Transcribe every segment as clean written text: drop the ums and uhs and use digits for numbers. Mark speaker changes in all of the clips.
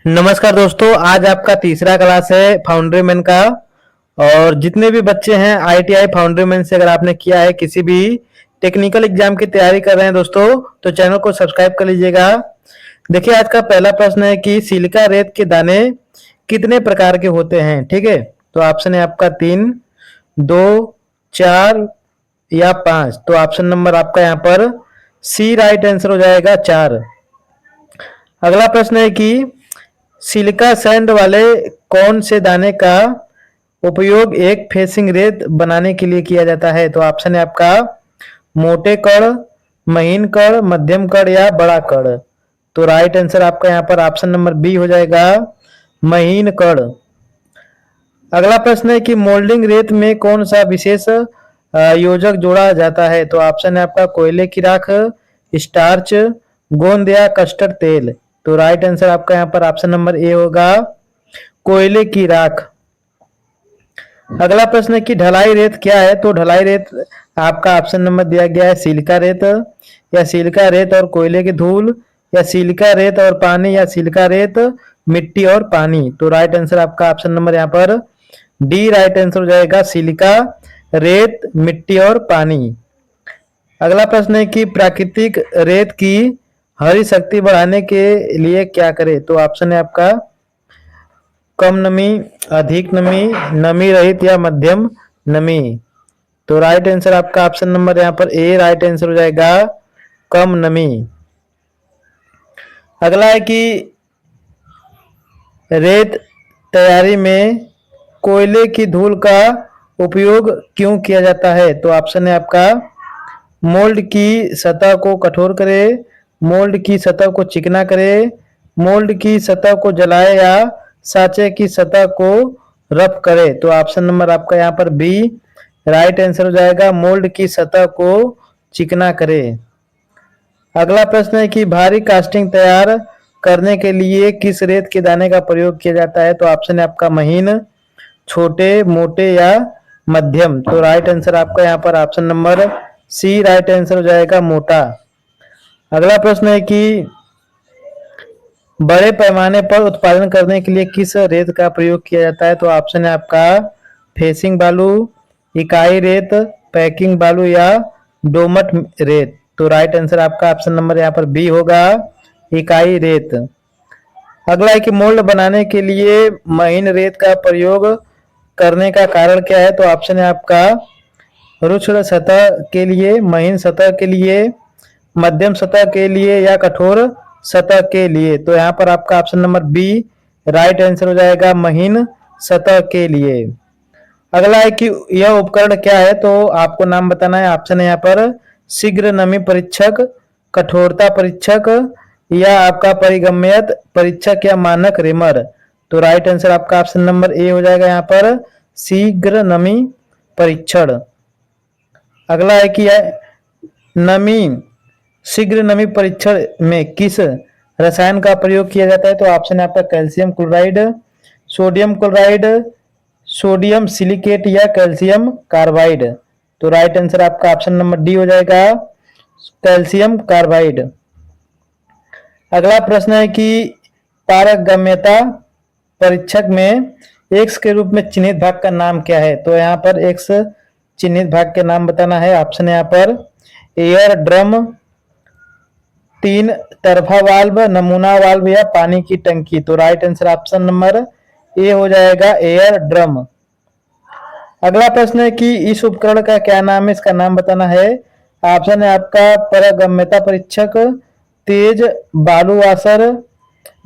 Speaker 1: नमस्कार दोस्तों, आज आपका तीसरा क्लास है फाउंड्रीमैन का। और जितने भी बच्चे हैं आईटीआई फाउंड्रीमैन से अगर आपने किया है, किसी भी टेक्निकल एग्जाम की तैयारी कर रहे हैं दोस्तों, तो चैनल को सब्सक्राइब कर लीजिएगा। देखिए, आज का पहला प्रश्न है कि सिलिका रेत के दाने कितने प्रकार के होते हैं। ठीक है, तो ऑप्शन है आपका 3, 2, 4 या 5। तो ऑप्शन नंबर आपका यहाँ पर सी राइट आंसर हो जाएगा, 4। अगला प्रश्न है कि सिलिका सैंड वाले कौन से दाने का उपयोग एक फेसिंग रेत बनाने के लिए किया जाता है। तो ऑप्शन है आपका मोटे कण, महीन कण, मध्यम कण या बड़ा कण। तो राइट आंसर आपका यहाँ पर ऑप्शन नंबर बी हो जाएगा, महीन कण। अगला प्रश्न है कि मोल्डिंग रेत में कौन सा विशेष योजक जोड़ा जाता है। तो ऑप्शन है आपका कोयले की राख, स्टार्च, गोंद या कस्टर्ड तेल। तो राइट आंसर आपका यहाँ पर ऑप्शन नंबर ए होगा, कोयले की राख। अगला प्रश्न है कि ढलाई रेत क्या है। तो ढलाई रेत आपका ऑप्शन नंबर दिया गया है सिलिका रेत, या सिलिका रेत और कोयले की धूल, या सिलिका रेत और पानी, या सिलिका रेत मिट्टी और पानी। तो राइट आंसर आपका ऑप्शन नंबर यहाँ पर डी राइट आंसर हो जाएगा, सिलिका रेत मिट्टी और पानी। अगला प्रश्न है कि प्राकृतिक रेत की हरी शक्ति बढ़ाने के लिए क्या करें। तो ऑप्शन है आपका कम नमी, अधिक नमी, नमी रहित या मध्यम नमी। तो राइट आंसर आपका ऑप्शन नंबर यहाँ पर ए राइट आंसर हो जाएगा, कम नमी। अगला है कि रेत तैयारी में कोयले की धूल का उपयोग क्यों किया जाता है। तो ऑप्शन है आपका मोल्ड की सतह को कठोर करे, मोल्ड की सतह को चिकना करे, मोल्ड की सतह को जलाए या साँचे की सतह को रफ करे। तो ऑप्शन नंबर आपका यहाँ पर बी राइट आंसर हो जाएगा, मोल्ड की सतह को चिकना करे। अगला प्रश्न है कि भारी कास्टिंग तैयार करने के लिए किस रेत के दाने का प्रयोग किया जाता है। तो ऑप्शन है आपका महीन, छोटे, मोटे या मध्यम। तो राइट आंसर आपका यहाँ पर option number C right answer हो जाएगा, मोटा। अगला प्रश्न है कि बड़े पैमाने पर उत्पादन करने के लिए किस रेत का प्रयोग किया जाता है। तो ऑप्शन है आपका फेसिंग बालू, इकाई रेत, पैकिंग बालू या डोमट रेत। तो राइट आंसर आपका ऑप्शन नंबर यहाँ पर बी होगा, इकाई रेत। अगला है कि मोल्ड बनाने के लिए महीन रेत का प्रयोग करने का कारण क्या है। तो ऑप्शन है आपका रुक्ष सतह के लिए, महीन सतह के लिए, मध्यम सतह के लिए या कठोर सतह के लिए। तो यहाँ पर आपका option number B right answer हो जाएगा, महीन सतह के लिए। अगला है कि यह उपकरण क्या है। तो आपको नाम बताना है। ऑप्शन है यहाँ पर शीघ्र नमी परीक्षक, कठोरता परीक्षक, या आपका परिगम्यत परीक्षक या मानक रेमर। तो राइट आंसर आपका ऑप्शन नंबर ए हो जाएगा, यहाँ पर शीघ्र नमी परीक्षण। अगला है कि नमी शीघ्र नमी परीक्षण में किस रसायन का प्रयोग किया जाता है। तो ऑप्शन है आपका calcium chloride, sodium chloride, sodium silicate या कैल्शियम कार्बाइड। तो राइट आंसर आपका ऑप्शन नंबर डी हो जाएगा, कैल्शियम कार्बाइड। अगला प्रश्न है कि पारगम्यता परीक्षक में एक्स के रूप में चिन्हित भाग का नाम क्या है। तो यहाँ पर एक्स चिन्हित भाग के नाम बताना है। ऑप्शन है यहाँ पर एयर ड्रम, 3 तरफा वाल्व, नमूना वाल्व या पानी की टंकी। तो राइट आंसर ऑप्शन नंबर ए हो जाएगा, एयर ड्रम। अगला प्रश्न है कि इस उपकरण का क्या नाम है, इसका नाम बताना है। ऑप्शन है आपका पारगम्यता परीक्षक, तेज बालू वाशर,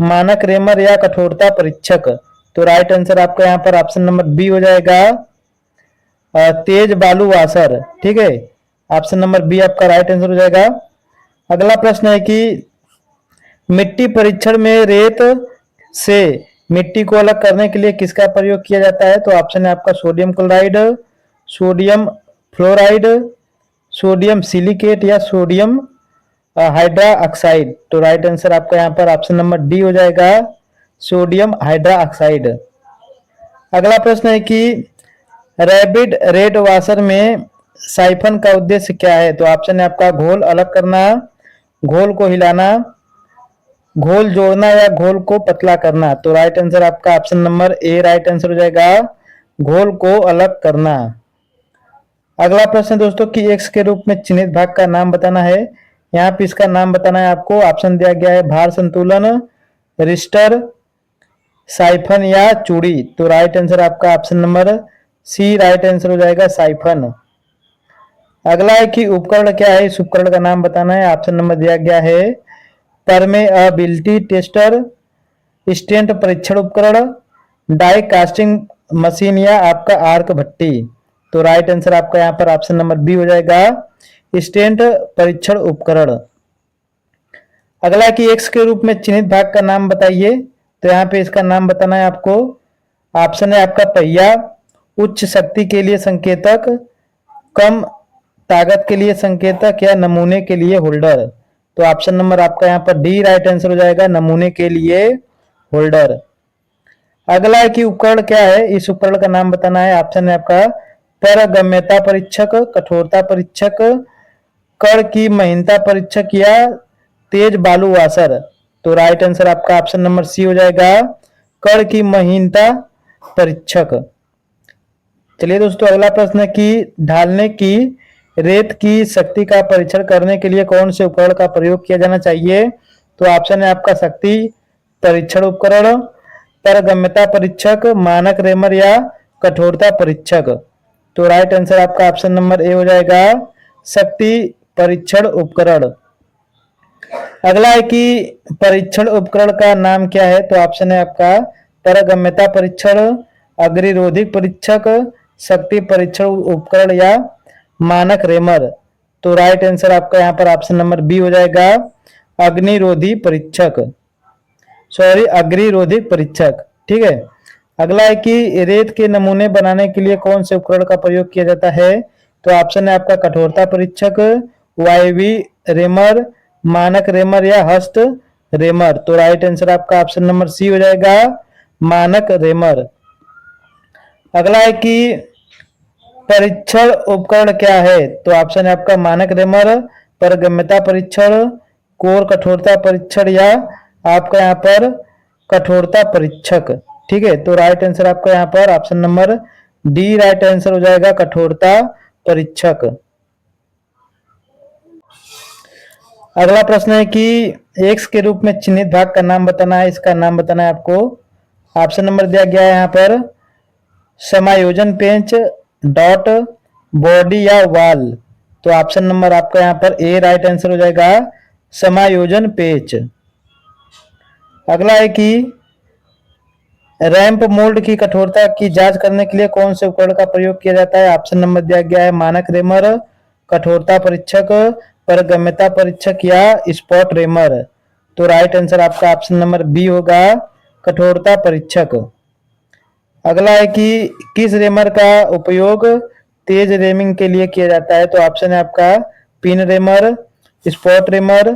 Speaker 1: मानक रेमर या कठोरता परीक्षक। तो राइट आंसर आपका यहाँ पर ऑप्शन नंबर बी हो जाएगा, तेज बालू वाशर। ठीक है, ऑप्शन नंबर बी आपका राइट आंसर हो जाएगा। अगला प्रश्न है कि मिट्टी परीक्षण में रेत से मिट्टी को अलग करने के लिए किसका प्रयोग किया जाता है। तो ऑप्शन है आपका sodium chloride, sodium fluoride, sodium silicate या सोडियम हाइड्रा ऑक्साइड। तो राइट आंसर आपका यहाँ पर ऑप्शन नंबर डी हो जाएगा, सोडियम हाइड्रा ऑक्साइड। अगला प्रश्न है कि रैपिड रेट वाशर में साइफन का उद्देश्य क्या है। तो ऑप्शन है आपका घोल अलग करना, घोल को हिलाना, घोल जोड़ना या घोल को पतला करना। तो राइट आंसर आपका option number A right answer हो जाएगा, घोल को अलग करना। अगला प्रश्न दोस्तों कि एक्स के रूप में चिन्हित भाग का नाम बताना है। यहाँ पे इसका नाम बताना है आपको। ऑप्शन दिया गया है भार संतुलन, रिस्टर, साइफन या चूड़ी। तो राइट आंसर आपका option number C right answer हो जाएगा, साइफन। अगला है कि उपकरण क्या है, इस उपकरण का नाम बताना है। ऑप्शन नंबर दिया गया है परमेएबिलिटी टेस्टर, स्टेंट परीक्षण उपकरण, डाई कास्टिंग मशीन या आपका आर्क भट्टी। तो राइट आंसर आपका यहाँ पर ऑप्शन नंबर बी हो जाएगा, स्टेंट परीक्षण उपकरण। अगला कि एक्स के रूप में चिन्हित भाग का नाम बताइए। तो यहाँ पे इसका नाम बताना है आपको। ऑप्शन है आपका पहिया, उच्च शक्ति के लिए संकेतक, कम ताकत के लिए संकेतक या नमूने के लिए होल्डर। तो ऑप्शन नंबर आपका यहाँ पर डी राइट आंसर हो जाएगा, नमूने के लिए होल्डर। अगला है कि उपकरण क्या है, इस उपकरण का नाम बताना है। ऑप्शन है आपका पारगम्यता परीक्षक, कठोरता परीक्षक, कण की महीनता परीक्षक या तेज बालू वाशर। तो राइट आंसर आपका ऑप्शन नंबर सी हो जाएगा, कण की महीनता परीक्षक। चलिए दोस्तों अगला प्रश्न है कि ढालने की रेत की शक्ति का परीक्षण करने के लिए कौन से उपकरण का प्रयोग किया जाना चाहिए। तो ऑप्शन है आपका शक्ति परीक्षण उपकरण, पारगम्यता परीक्षक, मानक रेमर या कठोरता परीक्षक। तो राइट आंसर आपका ऑप्शन नंबर ए हो जाएगा, शक्ति परीक्षण उपकरण। अगला है कि परीक्षण उपकरण का नाम क्या है। तो ऑप्शन है आपका पारगम्यता परीक्षण, अग्निरोधिक परीक्षक, शक्ति परीक्षण उपकरण या मानक रेमर। तो राइट आंसर आपका यहाँ पर ऑप्शन नंबर बी हो जाएगा, अग्निरोधी परीक्षक, सॉरी अग्निरोधिक परीक्षक। ठीक है। अगला है कि रेत के नमूने बनाने के लिए कौन से उपकरण का प्रयोग किया जाता है। तो ऑप्शन है आपका कठोरता परीक्षक, वायवी रेमर, मानक रेमर या हस्त रेमर। तो राइट आंसर आपका ऑप्शन नंबर सी हो जाएगा, मानक रेमर। अगला है कि परीक्षण उपकरण क्या है। तो ऑप्शन है आपका मानक रेमर, पारगम्यता परीक्षण, कोर कठोरता परीक्षण या आपका यहाँ पर कठोरता परीक्षक। ठीक है। तो राइट आंसर आपका यहाँ पर option number D right answer हो जाएगा, कठोरता परीक्षक। अगला प्रश्न है कि एक्स के रूप में चिन्हित भाग का नाम बताना है। इसका नाम बताना है आपको। ऑप्शन नंबर दिया गया है यहाँ पर समायोजन पेंच, डॉट, बॉडी या वाल। तो ऑप्शन नंबर आपका यहाँ पर ए राइट आंसर हो जाएगा, समायोजन पेच। अगला है कि रैंप मोल्ड की कठोरता की जांच करने के लिए कौन से उपकरण का प्रयोग किया जाता है। ऑप्शन नंबर दिया गया है मानक रेमर, कठोरता परीक्षक, पारगम्यता परीक्षक या स्पॉट रेमर। तो राइट आंसर आपका ऑप्शन नंबर बी होगा, कठोरता परीक्षक। अगला है कि किस रेमर का उपयोग तेज रेमिंग के लिए किया जाता है। तो ऑप्शन है आपका pin reamer, spot reamer,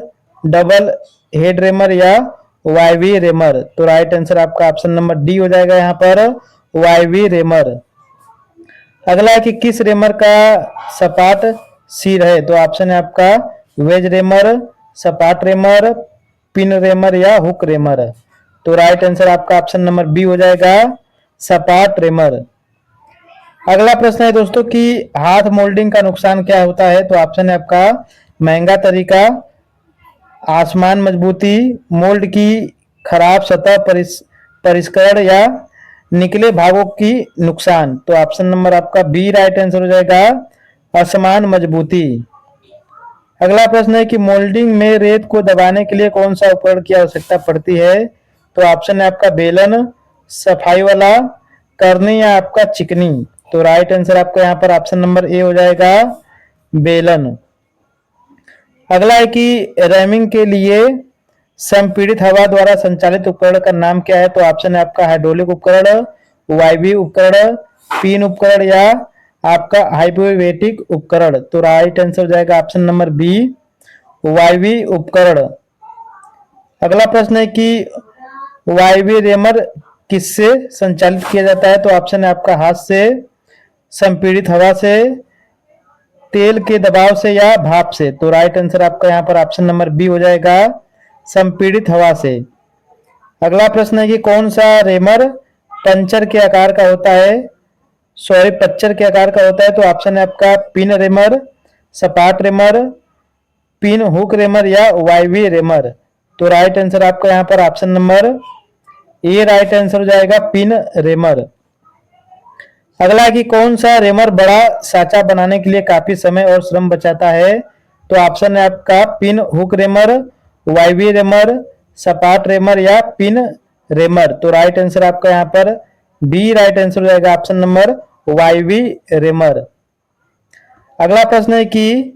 Speaker 1: double head reamer या वाईवी रेमर। तो राइट आंसर आपका ऑप्शन नंबर डी हो जाएगा, यहाँ पर वाईवी रेमर। अगला है कि किस रेमर का सपाट सिर है। तो ऑप्शन है आपका वेज रेमर, सपाट रेमर, पिन रेमर या हुक रेमर। तो राइट आंसर आपका ऑप्शन नंबर बी हो जाएगा, सपाट रेमर। अगला प्रश्न है दोस्तों कि हाथ मोल्डिंग का नुकसान क्या होता है। तो ऑप्शन है आपका महंगा तरीका, आसमान मजबूती, मोल्ड की खराब सतह परिष्करण या निकले भागों की नुकसान। तो ऑप्शन नंबर आपका बी राइट आंसर हो जाएगा, असमान मजबूती। अगला प्रश्न है कि मोल्डिंग में रेत को दबाने के लिए कौन सा उपकरण की आवश्यकता पड़ती है। तो ऑप्शन है आपका बेलन, सफाई वाला, करनी या आपका चिकनी। तो राइट आंसर आपका यहाँ पर ऑप्शन नंबर ए हो जाएगा, बेलन। अगला है कि रैमिंग के लिए संपीड़ित हवा द्वारा संचालित उपकरण का नाम क्या है। तो ऑप्शन है आपका हाइड्रोलिक उपकरण, वायवीय उपकरण, पिन उपकरण या आपका हाइड्रोवेटिक उपकरण। तो राइट आंसर हो जाएगा ऑप्शन नंबर बी, वायवीय उपकरण। अगला प्रश्न है कि वायवीय रेमर किससे संचालित किया जाता है। तो ऑप्शन है आपका हाथ से, संपीड़ित हवा से, तेल के दबाव से या भाप से। तो राइट आंसर आपका यहाँ पर ऑप्शन नंबर बी हो जाएगा, संपीड़ित हवा से। अगला प्रश्न है कि कौन सा रेमर पंचर के आकार का होता है, सॉरी पच्चर के आकार का होता है। तो ऑप्शन है आपका पिन रेमर, सपाट रेमर, पिन हुक रेमर या वाईवी रेमर। तो राइट आंसर आपका यहाँ पर option number A right answer हो जाएगा, पिन रेमर। अगला है कि कौन सा रेमर बड़ा साचा बनाने के लिए काफी समय और श्रम बचाता है। तो ऑप्शन है आपका पिन हुक रेमर, वाईवी रेमर, सपाट रेमर या पिन रेमर। तो राइट आंसर आपका यहाँ पर बी राइट आंसर हो जाएगा, ऑप्शन नंबर वाईवी रेमर। अगला प्रश्न है कि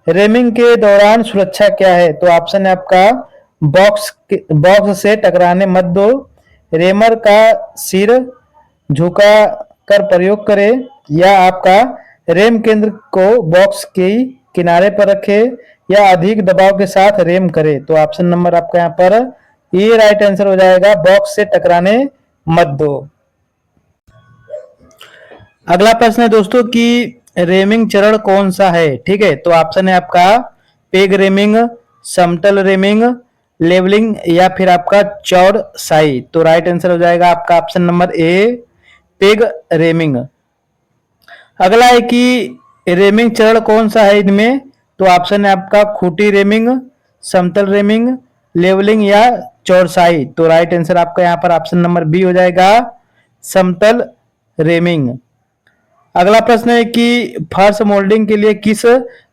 Speaker 1: रेमिंग के दौरान सुरक्षा क्या है। तो ऑप्शन है आपका बॉक्स से टकराने मत दो, रेमर का सिर झुका कर प्रयोग करें, या आपका रेम केंद्र को बॉक्स के किनारे पर रखे, या अधिक दबाव के साथ रेम करे। तो ऑप्शन नंबर आपका यहाँ पर ए राइट आंसर हो जाएगा, बॉक्स से टकराने मत दो। अगला प्रश्न है दोस्तों कि रेमिंग चरण कौन सा है। ठीक है, तो ऑप्शन है आपका पेग रेमिंग, समतल रेमिंग, लेवलिंग या फिर आपका चौड़साई। तो राइट आंसर हो जाएगा आपका ऑप्शन नंबर ए, पेग रेमिंग। अगला है कि रेमिंग चरण कौन सा है इनमें। तो ऑप्शन है आपका खूंटी रेमिंग, समतल रेमिंग, लेवलिंग या चौड़साई। तो राइट आंसर आपका यहाँ पर ऑप्शन नंबर बी हो जाएगा, समतल रेमिंग। अगला प्रश्न है कि फर्श मोल्डिंग के लिए किस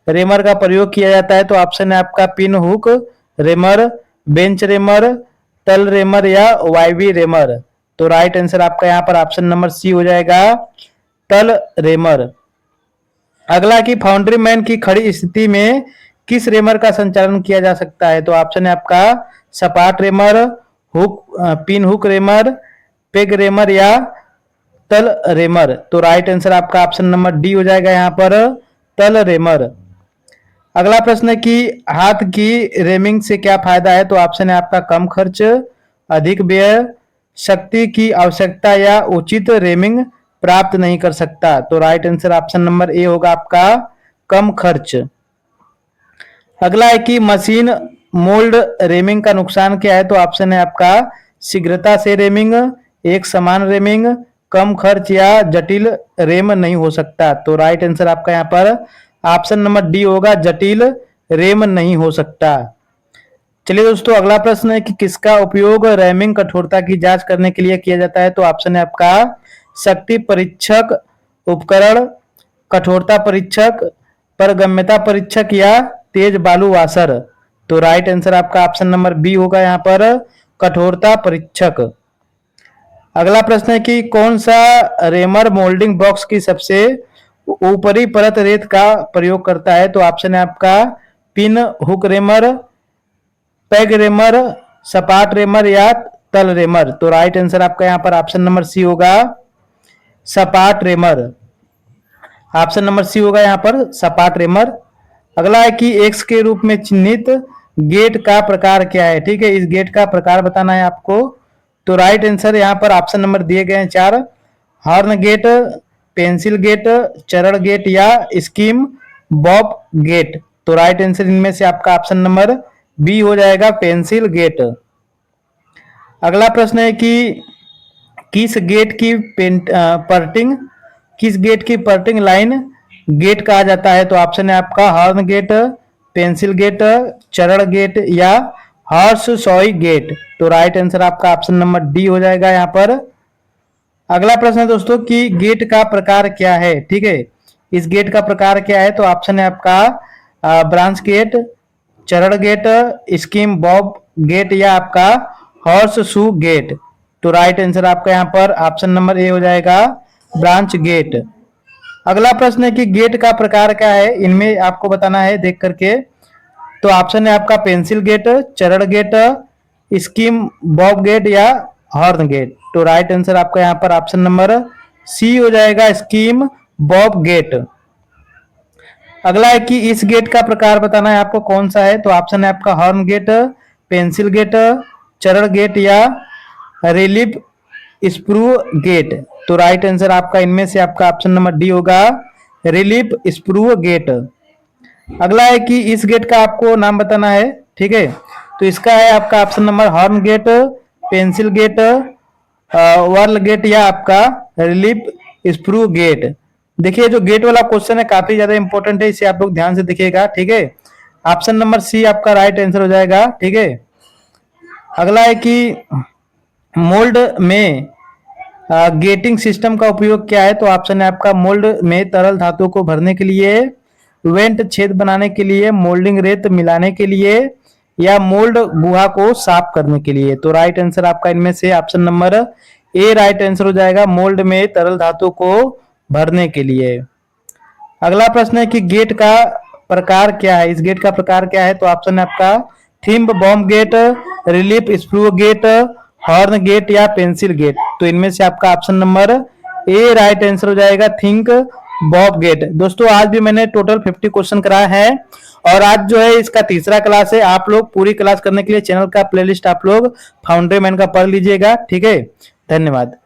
Speaker 1: रेमर का प्रयोग किया जाता है। तो ऑप्शन है आपका pin hook reamer, bench reamer, तल रेमर या वाईवी रेमर। तो राइट आंसर आपका यहाँ पर ऑप्शन नंबर सी हो जाएगा, तल रेमर। अगला कि फाउंड्री मैन की खड़ी स्थिति में किस रेमर का संचालन किया जा सकता है। तो ऑप्शन है आपका सपाट reamer, pin hook reamer, peg reamer या तल रेमर। तो राइट आंसर आपका ऑप्शन नंबर डी हो जाएगा यहाँ पर, तल रेमर। अगला प्रश्न है कि हाथ की रेमिंग से क्या फायदा है। तो ऑप्शन है आपका कम खर्च, अधिक व्यय, शक्ति की आवश्यकता या उचित रेमिंग प्राप्त नहीं कर सकता। तो राइट आंसर ऑप्शन नंबर ए होगा आपका, कम खर्च। अगला है कि मशीन मोल्ड रेमिंग का नुकसान क्या है। तो ऑप्शन है आपका शीघ्रता से रेमिंग, एक समान रेमिंग, कम खर्च या जटिल रेम नहीं हो सकता। तो राइट आंसर आपका यहाँ पर ऑप्शन नंबर डी होगा, जटिल रेम नहीं हो सकता। चलिए दोस्तों अगला प्रश्न है कि किसका उपयोग रैमिंग कठोरता की जांच करने के लिए किया जाता है। तो ऑप्शन है आपका शक्ति परीक्षक उपकरण, कठोरता परीक्षक, पारगम्यता परीक्षक या तेज बालू वाशर। तो राइट आंसर आपका ऑप्शन नंबर बी होगा यहाँ पर, कठोरता परीक्षक। अगला प्रश्न है कि कौन सा रेमर मोल्डिंग बॉक्स की सबसे ऊपरी परत रेत का प्रयोग करता है। तो ऑप्शन है आपका pin hook reamer, peg reamer, सपाट रेमर या तल रेमर। तो राइट आंसर आपका यहाँ पर ऑप्शन नंबर सी होगा, सपाट रेमर। ऑप्शन नंबर सी होगा यहाँ पर, सपाट रेमर। अगला है कि एक्स के रूप में चिन्हित गेट का प्रकार क्या है। ठीक है, इस गेट का प्रकार बताना है आपको। तो राइट आंसर यहाँ पर ऑप्शन नंबर दिए गए हैं चार, हॉर्न गेट, पेंसिल गेट, चरण गेट या स्कीम बॉब गेट। तो राइट आंसर इनमें से आपका ऑप्शन नंबर बी हो जाएगा, पेंसिल गेट। अगला प्रश्न है कि किस गेट की पर्टिंग, किस गेट की पर्टिंग लाइन गेट कहा जाता है। तो ऑप्शन है आपका हॉर्न गेट, पेंसिल गेट, चरण गेट या हॉर्स सॉई गेट। तो राइट आंसर आपका ऑप्शन नंबर डी हो जाएगा यहाँ पर। अगला प्रश्न है दोस्तों कि गेट का प्रकार क्या है। ठीक है, इस गेट का प्रकार क्या है। तो ऑप्शन है आपका ब्रांच गेट, चरण गेट, स्कीम बॉब गेट या आपका हॉर्स शू गेट। तो राइट आंसर आपका यहाँ पर ऑप्शन नंबर ए हो जाएगा, ब्रांच गेट। अगला प्रश्न है कि गेट का प्रकार क्या है, इनमें आपको बताना है देख करके। तो ऑप्शन है आपका पेंसिल गेट, चरण गेट, स्कीम बॉब गेट या हॉर्न गेट। तो राइट आंसर आपका यहाँ पर ऑप्शन नंबर सी हो जाएगा, स्कीम बॉब गेट। अगला है कि इस गेट का प्रकार बताना है आपको कौन सा है। तो ऑप्शन है आपका हॉर्न गेट, पेंसिल गेट, चरण गेट या रिलीफ स्प्रू गेट। तो राइट आंसर आपका इनमें से आपका ऑप्शन नंबर डी होगा, रिलीफ स्प्रू गेट। अगला है कि इस गेट का आपको नाम बताना है। ठीक है, तो इसका है आपका option number horn gate, pencil gate, whirl gate या आपका रिलीफ स्प्रू गेट। देखिए जो गेट वाला क्वेश्चन है काफी ज्यादा इंपॉर्टेंट है, इसे आप लोग ध्यान से देखिएगा, ठीक है। ऑप्शन नंबर सी आपका राइट आंसर हो जाएगा, ठीक है। अगला है कि मोल्ड में गेटिंग सिस्टम का उपयोग क्या है, तो ऑप्शन है आपका मोल्ड में तरल धातु को भरने के लिए, वेंट छेद बनाने के लिए, मोल्डिंग रेत मिलाने के लिए या मोल्ड गुहा को साफ करने के लिए। तो राइट आंसर आपका इनमें से option number A right answer हो जाएगा, मोल्ड में तरल धातु को भरने के लिए। अगला प्रश्न है कि गेट का प्रकार क्या है, इस गेट का प्रकार क्या है, तो ऑप्शन है आपका thimble bomb gate, relief screw gate, horn gate या पेंसिल गेट। तो इनमें से आपका option number A right answer हो जाएगा, थिंक बॉब गेट। दोस्तों आज भी मैंने टोटल 50 क्वेश्चन कराया है और आज जो है इसका तीसरा क्लास है। आप लोग पूरी क्लास करने के लिए चैनल का प्लेलिस्ट आप लोग फाउंड्री मैन का पढ़ लीजिएगा, ठीक है। धन्यवाद।